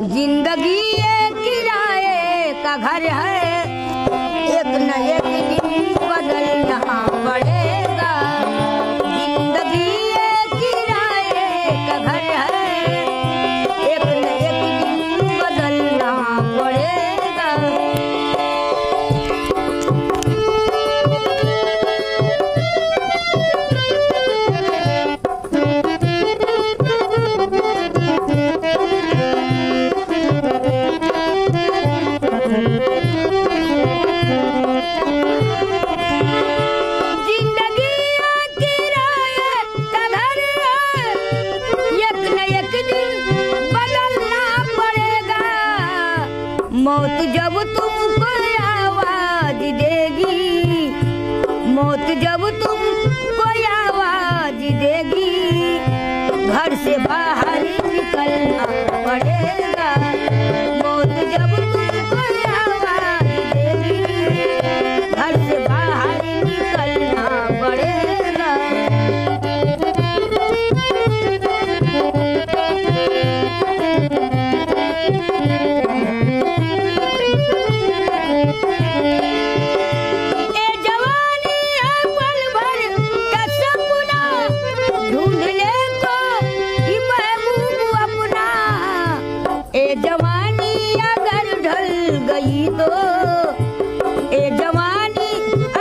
जिंदगी एक किराए का घर है, एक न एक दिन बदलना पड़ेगा। जिंदगी एक किराए का घर है, एक न एक दिन बदलना पड़ेगा। मौत जब तुमको आवाज देगी, मौत जब तुमको आवाज देगी, घर से बाहर निकलना पड़ेगा। मौत जब तुमको आवाज देगी, घर से बाहर निकलना पड़ेगा। ए जवानी अगर ढल गई तो, ए जवानी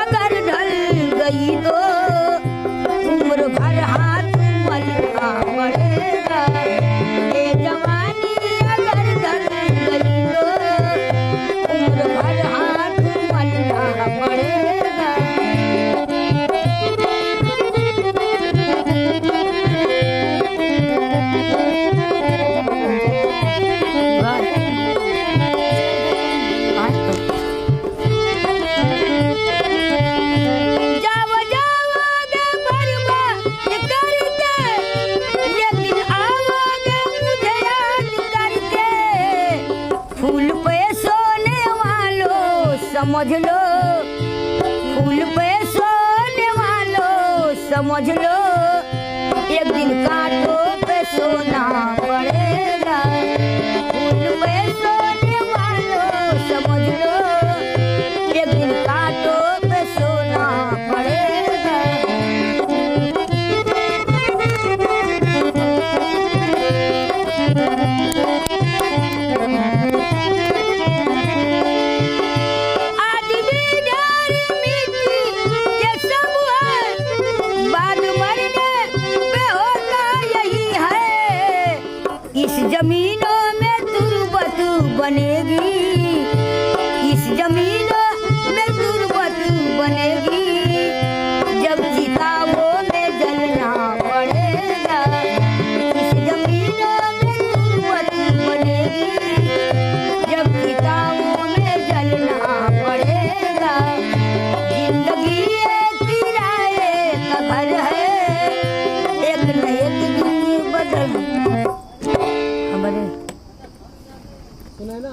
अगर ढल गई तो, उम्र भर हाथ मलना पड़ेगा। ए जवानी अगर ढल गई तो, उम्र भर हाथ मलना पड़ेगा। फूल पे सोने वालों समझ लो, फूल पे सोने वालों समझ लो, एक दिन कांटों पे सोना पड़ेगा। फूल पे सोने वालों समझ लो, एक दिन कांटों पे सोना पड़ेगा। इस जमीनों में तुरबत बनेगी, इस जमीनों में तुरबत बनेगी, जब चिताओं में जलना पड़ेगा। इस जमीनों में तुरबत बनेगी, जब चिताओं में जलना पड़ेगा। जिंदगी एक किराए का घर है, एक न एक दिन बदल। सुना ना।